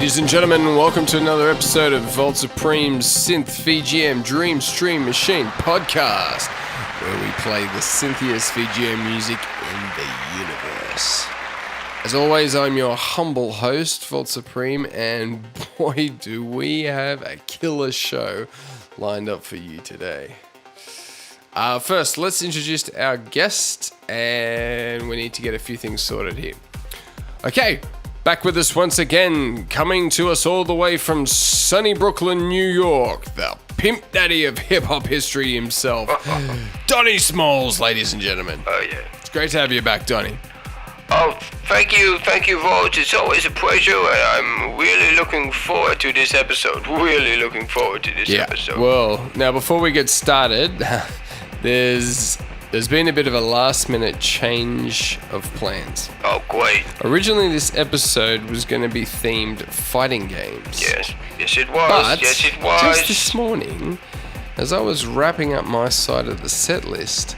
Ladies and gentlemen, welcome to another episode of Voltz Supreme's Synth VGM Dream Stream Machine podcast, where we play the synthiest VGM music in the universe. As always, I'm your humble host, Voltz Supreme, and boy, do we have a killer show lined up for you today. First, let's introduce our guest, and we need to get a few things sorted here. Okay, back with us once again, coming to us all the way from sunny Brooklyn, New York, the pimp daddy of hip-hop history himself, Donnie Smalls, ladies and gentlemen. Oh, yeah. It's great to have you back, Donnie. Oh, thank you, Voltz. It's always a pleasure, and I'm really looking forward to this episode. Well, now before we get started, there's been a bit of a last-minute change of plans. Oh, great. Originally, this episode was going to be themed fighting games. Yes it was. But just this morning, as I was wrapping up my side of the set list,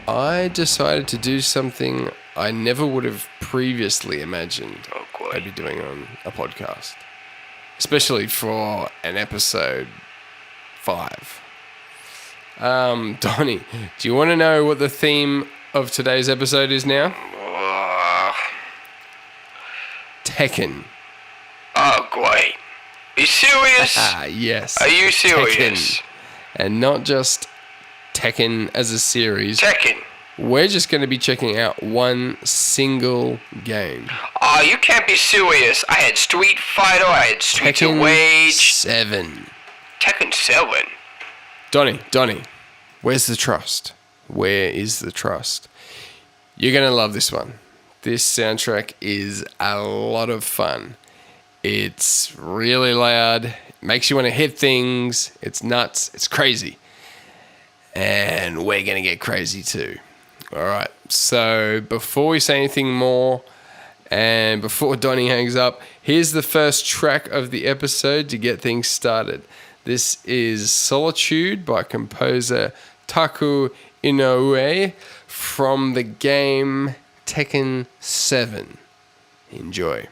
I decided to do something I never would have previously imagined I'd be doing on a podcast. Especially for an episode 5. Donnie, do you want to know what the theme of today's episode is now? Tekken. Oh, great. Are you serious? Yes. Are you serious? Tekken. And not just Tekken as a series. Tekken. We're just going to be checking out one single game. Oh, you can't be serious. I had Street Fighter, I had Streets of Rage. 7. Tekken 7. Donnie, where's the trust? Where is the trust? You're going to love this one. This soundtrack is a lot of fun. It's really loud. It makes you want to hit things. It's nuts. It's crazy. And we're going to get crazy too. All right. So before we say anything more, and before Donnie hangs up, here's the first track of the episode to get things started. This is Solitude by composer Taku Inoue from the game Tekken 7. Enjoy.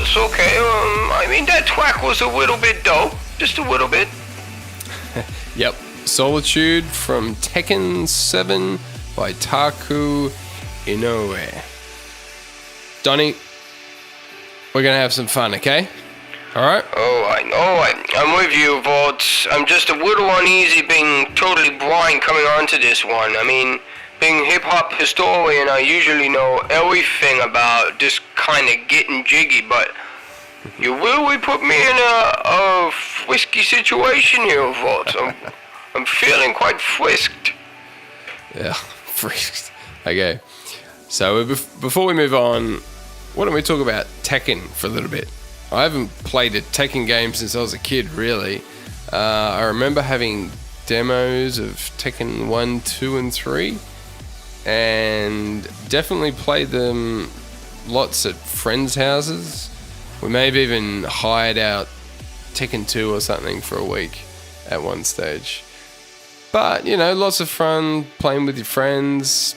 It's okay. I mean, that track was a little bit dull. Just a little bit. Yep. Solitude from Tekken 7 by Taku Inoue. Donnie, we're going to have some fun, okay? Alright? Oh, I know. I'm with you, Voltz. I'm just a little uneasy being totally blind coming onto this one. I mean, being hip-hop historian, I usually know everything about this kind of getting jiggy, but you really put me in a frisky situation here, Voltz. I'm feeling quite frisked. Yeah, frisked. Okay. So before we move on, why don't we talk about Tekken for a little bit? I haven't played a Tekken game since I was a kid, really. I remember having demos of Tekken 1, 2, and 3, and definitely played them lots at friends' houses. We may have even hired out Tekken 2 or something for a week at one stage. But, you know, lots of fun playing with your friends.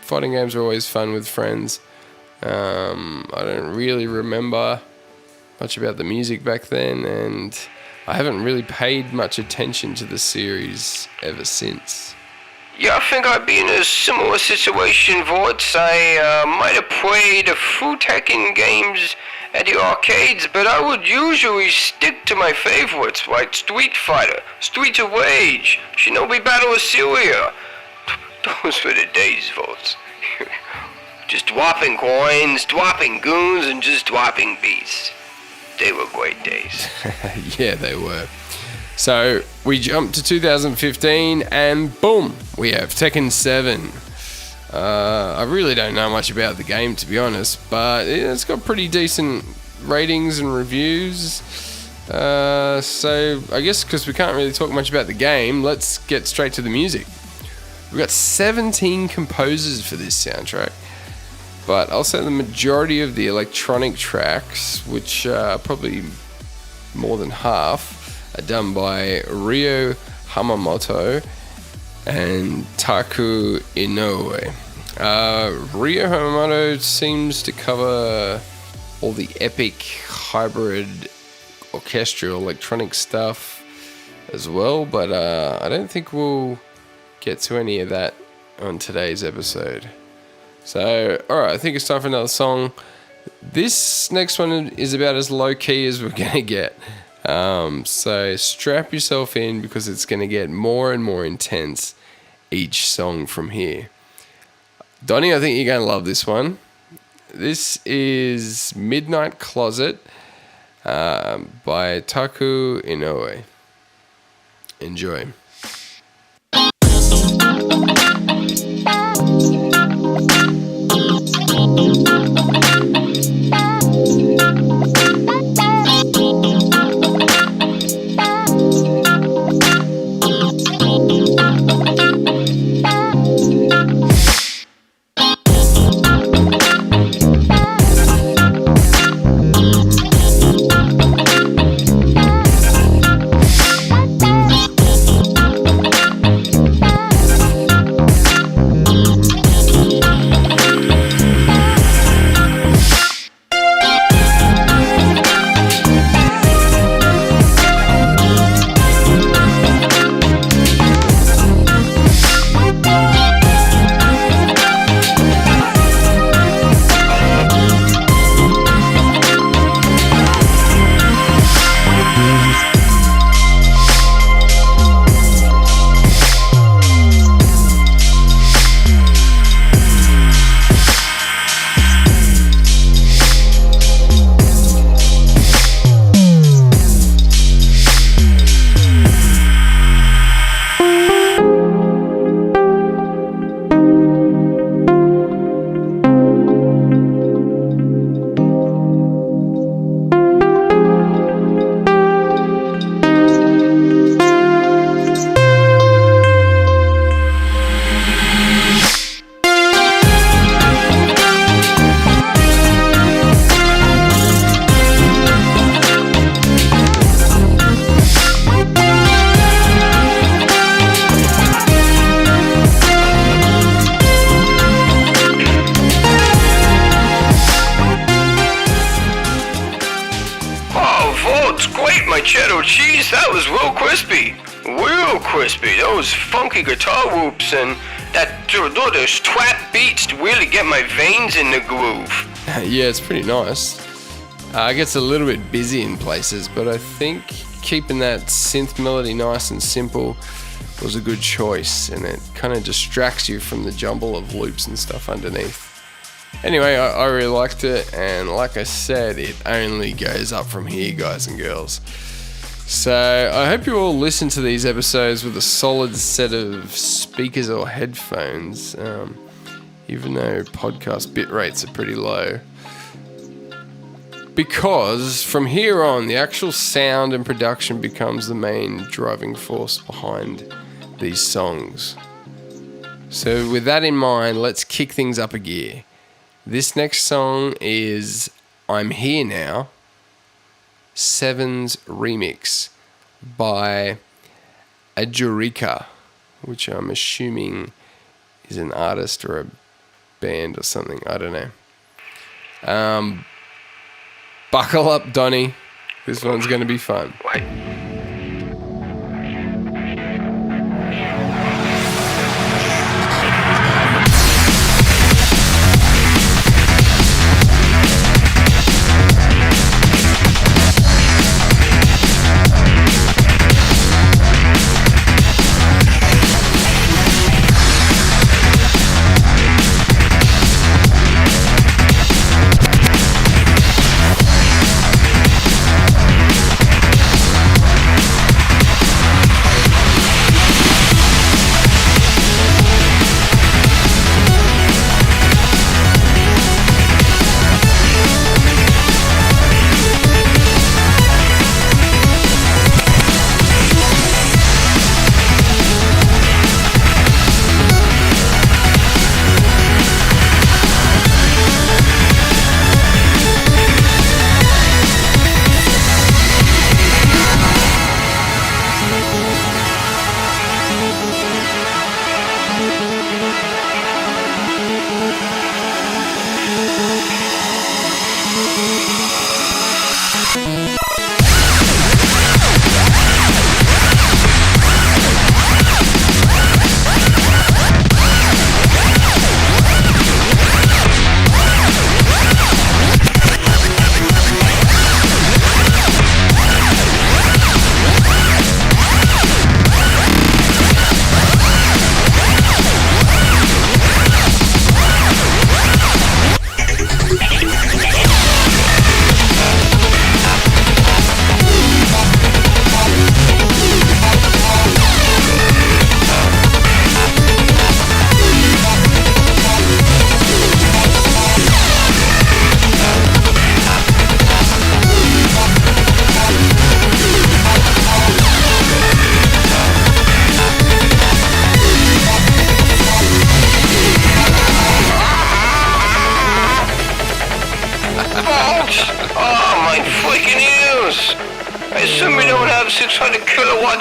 Fighting games are always fun with friends. I don't really remember much about the music back then, and I haven't really paid much attention to the series ever since. Yeah, I think I'd be in a similar situation, Voltz. I might have played a few Tekken games at the arcades, but I would usually stick to my favorites like Street Fighter, Streets of Rage, Shinobi Battle of Syria. Those were the days, Voltz. Just dropping coins, dropping goons, and just dropping beats. They were great days. Yeah, they were. So we jumped to 2015 and boom, we have Tekken 7. I really don't know much about the game, to be honest, but it's got pretty decent ratings and reviews. So I guess because we can't really talk much about the game, let's get straight to the music. We've got 17 composers for this soundtrack, but I'll say the majority of the electronic tracks, which are probably more than half, are done by Ryo Hamamoto and Taku Inoue. Ryo Hamamoto seems to cover all the epic hybrid orchestral electronic stuff as well, but I don't think we'll get to any of that on today's episode. So, alright, I think it's time for another song. This next one is about as low key as we're going to get. So strap yourself in because it's going to get more and more intense each song from here. Donnie, I think you're going to love this one. This is Midnight Closet by Taku Inoue. Enjoy. Cheddar Cheese, that was real crispy. Real crispy. Those funky guitar whoops and those trap beats really get my veins in the groove. Yeah, it's pretty nice. It gets a little bit busy in places, but I think keeping that synth melody nice and simple was a good choice, and it kind of distracts you from the jumble of loops and stuff underneath. Anyway, I really liked it, and like I said, it only goes up from here, guys and girls. So I hope you all listen to these episodes with a solid set of speakers or headphones, even though podcast bit rates are pretty low. because from here on, the actual sound and production becomes the main driving force behind these songs. So with that in mind, let's kick things up a gear. This next song is I'm Here Now, Seven's remix by AJURIKA, which I'm assuming is an artist or a band or something. I don't know. Buckle up, Donnie. This one's going to be fun. Wait.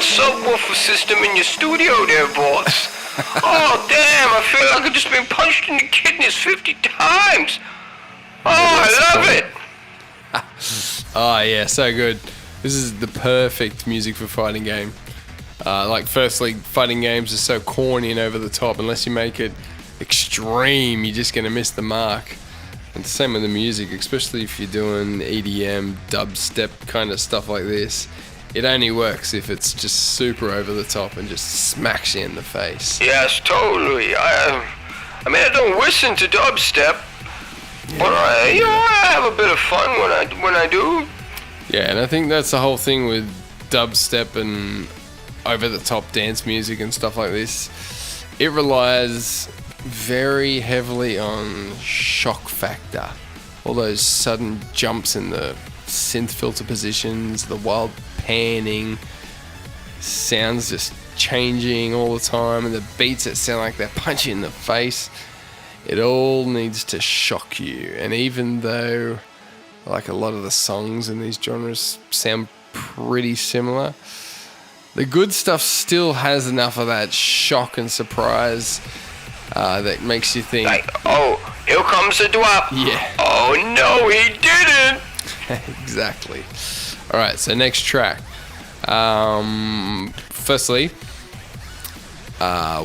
Subwoofer system in your studio there, Voltz. Oh, damn, I feel like I've just been punched in the kidneys 50 times. Oh, I love it. Oh, yeah, so good. This is the perfect music for fighting game. Firstly, fighting games are so corny and over the top. Unless you make it extreme, you're just going to miss the mark. And the same with the music, especially if you're doing EDM, dubstep kind of stuff like this. It only works if it's just super over the top and just smacks you in the face. Yes, totally. I mean, I don't listen to dubstep, but I have a bit of fun when I do. Yeah, and I think that's the whole thing with dubstep and over the top dance music and stuff like this. It relies very heavily on shock factor. All those sudden jumps in the synth filter positions, the wild panning, sounds just changing all the time, and the beats that sound like they're punching you in the face. It all needs to shock you. And even though like a lot of the songs in these genres sound pretty similar, the good stuff still has enough of that shock and surprise that makes you think, like, oh, here comes the drop. Yeah. Oh no, he didn't. Exactly. All right, so next track. Firstly,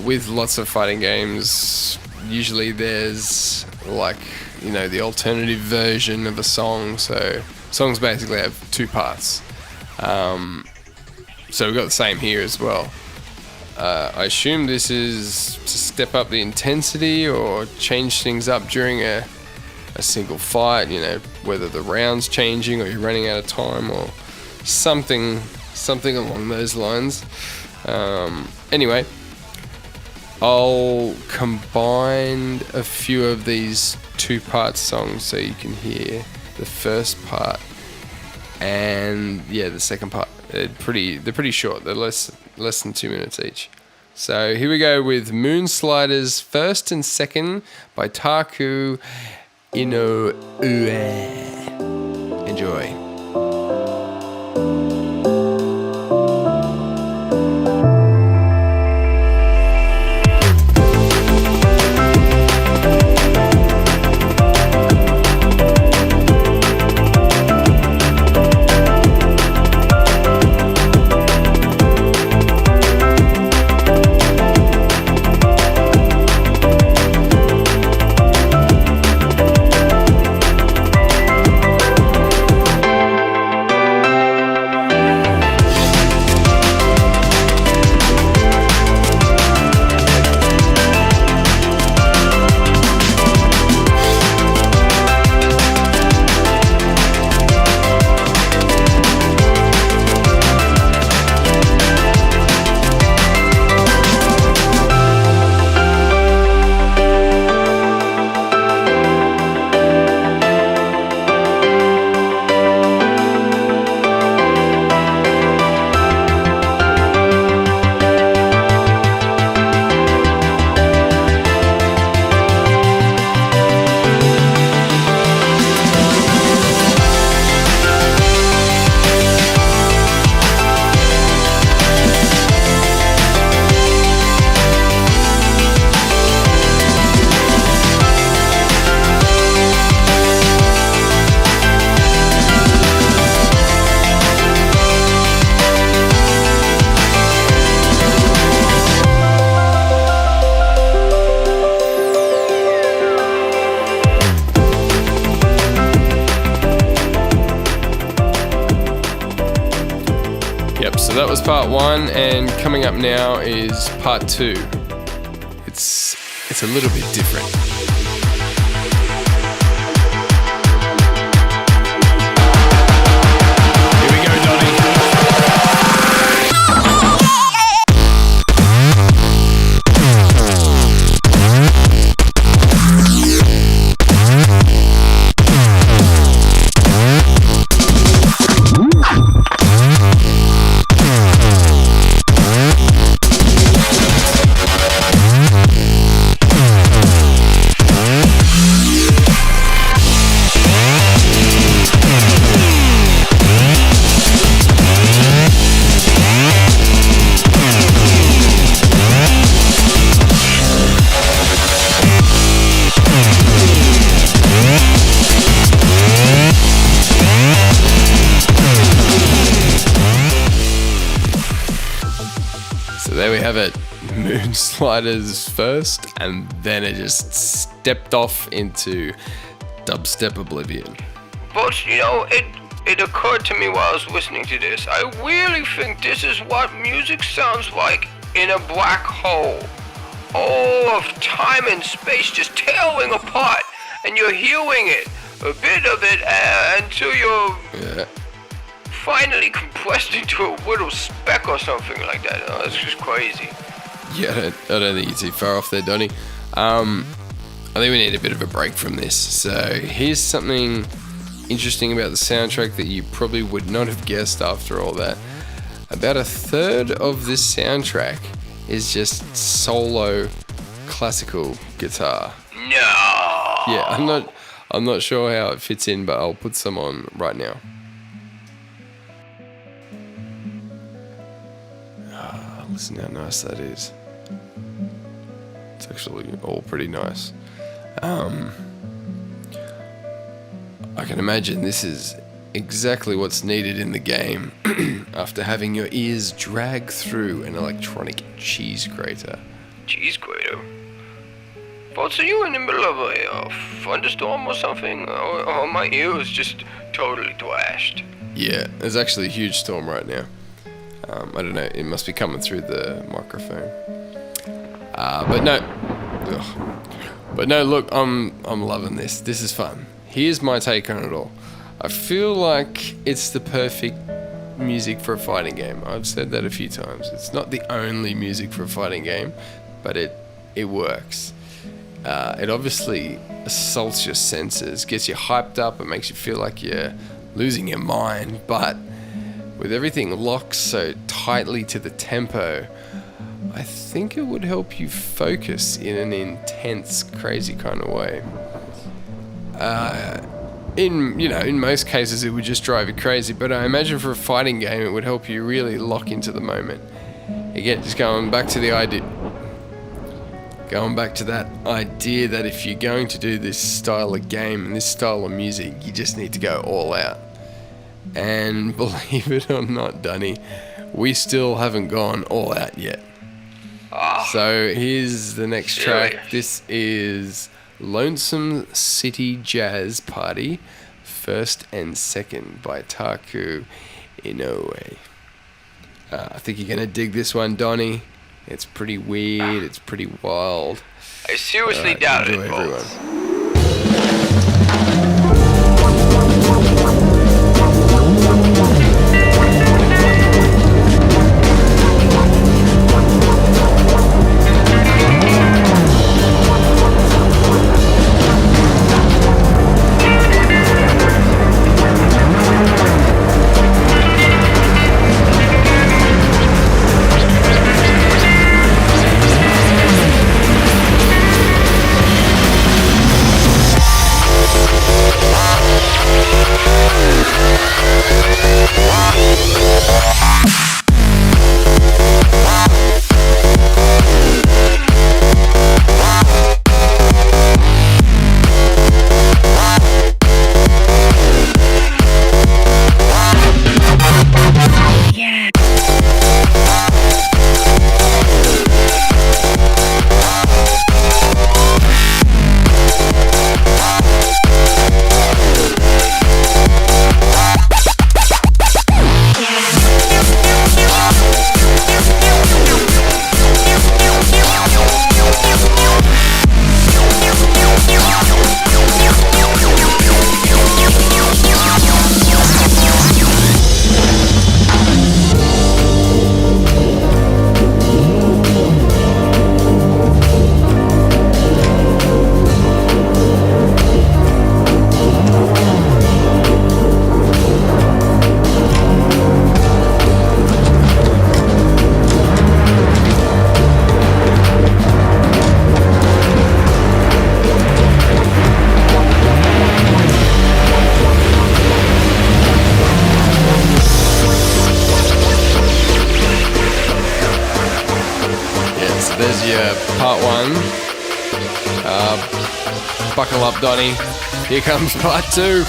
with lots of fighting games, usually there's the alternative version of a song. So songs basically have two parts. So we've got the same here as well. I assume this is to step up the intensity or change things up during a single fight, whether the round's changing or you're running out of time or something along those lines. Anyway, I'll combine a few of these two-part songs so you can hear the first part and the second part. They're pretty short. They're less than 2 minutes each. So here we go with Moonsiders first and second by Taku Inoue. Enjoy. So that was part one, and coming up now is part two. It's a little bit different. Here we go, Donnie. There we have it. Moonsiders first, and then it just stepped off into dubstep oblivion. But, you know, it occurred to me while I was listening to this. I really think this is what music sounds like in a black hole. All of time and space just tearing apart, and you're hearing it, a bit of it, until you're finally compressed into a little speck or something like that. Oh, it's just crazy. Yeah, I don't think you're too far off there, Donnie. I think we need a bit of a break from this. So here's something interesting about the soundtrack that you probably would not have guessed after all that. About a third of this soundtrack is just solo classical guitar. No. Yeah, I'm not sure how it fits in, but I'll put some on right now. Listen how nice that is. It's actually all pretty nice. I can imagine this is exactly what's needed in the game after having your ears drag through an electronic cheese grater. Cheese grater? Voltz, are you in the middle of a thunderstorm or something? Or my ear was just totally thrashed? Yeah, there's actually a huge storm right now. I don't know, it must be coming through the microphone. But no, look, I'm loving this. This is fun. Here's my take on it all. I feel like it's the perfect music for a fighting game. I've said that a few times. It's not the only music for a fighting game, but it works. It obviously assaults your senses, gets you hyped up, it makes you feel like you're losing your mind, but with everything locked so tightly to the tempo, I think it would help you focus in an intense, crazy kind of way. In most cases it would just drive you crazy, but I imagine for a fighting game it would help you really lock into the moment. Again, just going back to that idea that if you're going to do this style of game and this style of music, you just need to go all out. And believe it or not, Donnie, we still haven't gone all out yet. So here's the next track. This is Lonesome City Jazz Party, First and Second by Taku Inoue. I think you're going to dig this one, Donnie. It's pretty weird, it's pretty wild. I seriously doubt it, everyone. Part one. Buckle up, Donnie. Here comes part two.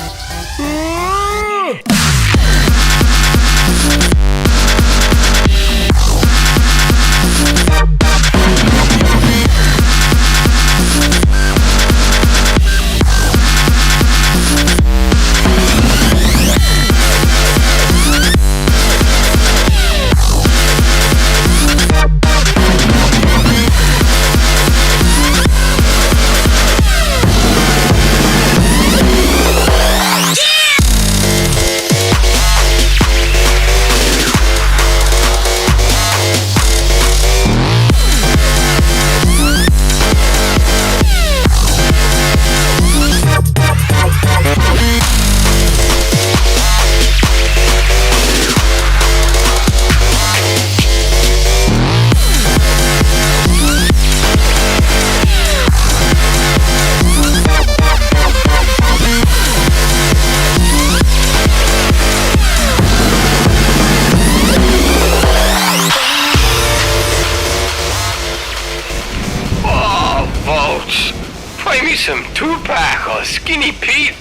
Some Tupac or Skinny Pete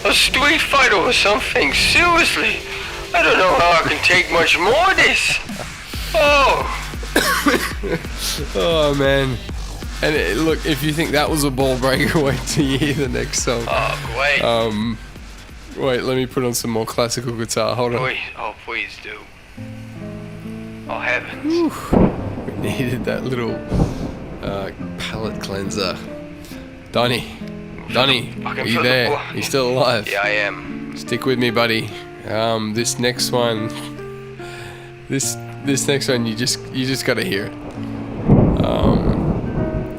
or Street Fighter or something. Seriously, I don't know how I can take much more of this. Oh man. And look, if you think that was a ball breaker, wait till you hear the next song. Oh, wait. Wait, let me put on some more classical guitar. Hold on. Wait. Oh, please do. Oh, heavens. Whew. We needed that little palate cleanser. Donnie, are you there? Are you still alive? Yeah, I am. Stick with me, buddy. This next one, you just gotta hear it.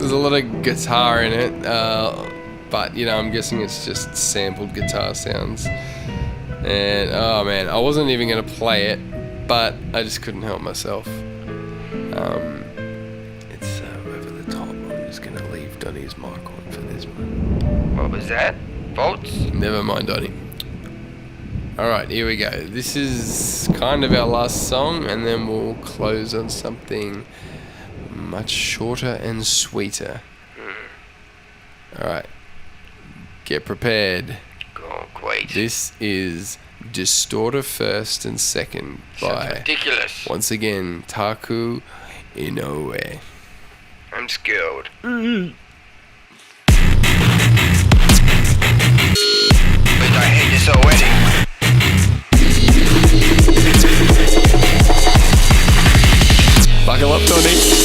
There's a lot of guitar in it, but I'm guessing it's just sampled guitar sounds. And oh man, I wasn't even gonna play it, but I just couldn't help myself. It's over the top. I'm just gonna leave Donnie's mic on for this one. What was that? Voltz? Never mind, Donnie. Alright, here we go. This is kind of our last song, and then we'll close on something much shorter and sweeter. Alright. Get prepared. Go, great. This is Distorter First and Second by, ridiculous. Once again, Taku Inoue. I'm scared. But I hate this already. Buckle up, Donnie.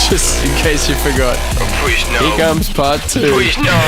Just in case you forgot. Oh, please no. Here comes part 2. Please no.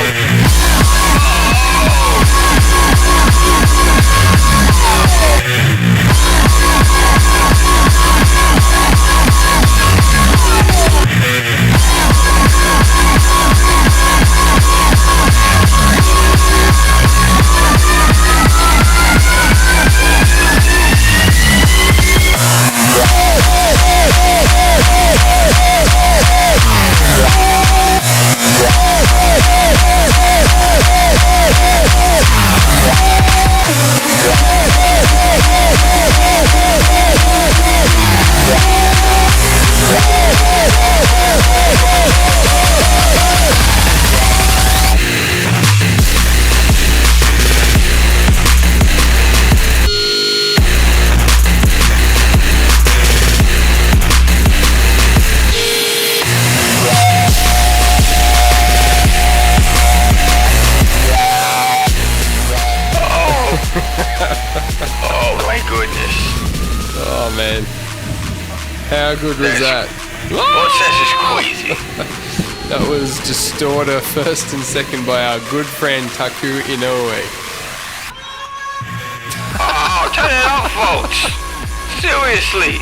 Oh my goodness. Oh man. How good was that? Voltz is crazy. That was Distorter First and Second by our good friend Taku Inoue. Oh, turn it off, Voltz. Seriously.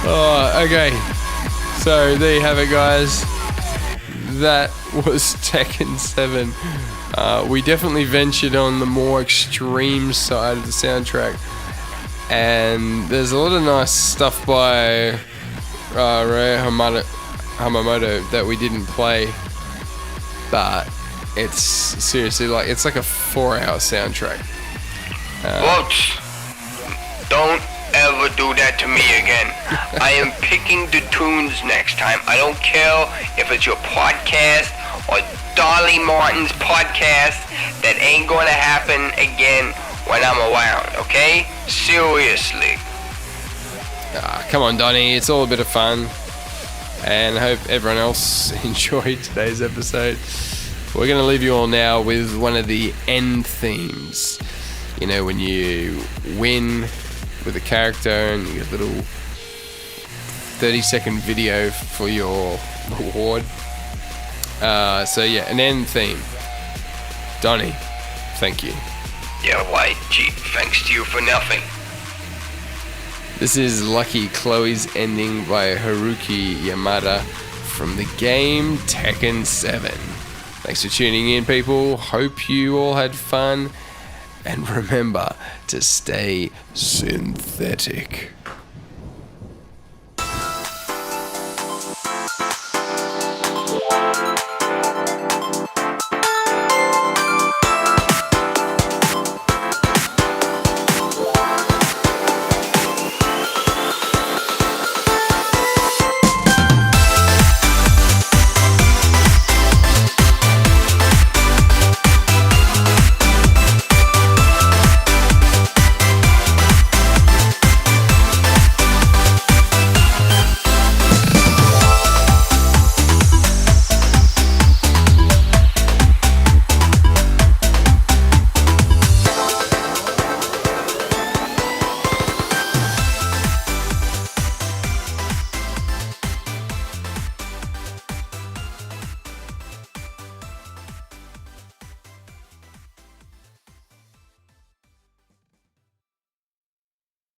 Oh, okay. So there you have it, guys. That was Tekken 7. We definitely ventured on the more extreme side of the soundtrack, and there's a lot of nice stuff by Rei Hamamoto that we didn't play, but it's seriously it's like a 4-hour soundtrack. Voltz, don't ever do that to me again. I am picking the tunes next time. I don't care if it's your podcast or Dolly Martin's podcast. That ain't gonna happen again when I'm around, okay? Seriously. Come on, Donnie. It's all a bit of fun, and I hope everyone else enjoyed today's episode. We're gonna leave you all now with one of the end themes. You know, when you win with a character and you get a little 30-second video for your reward. So yeah, an end theme. Donnie, thank you. Yeah, right, gee, thanks to you for nothing. This is Lucky Chloe's Ending by Haruki Yamada from the game Tekken 7. Thanks for tuning in, people. Hope you all had fun. And remember to stay synthetic.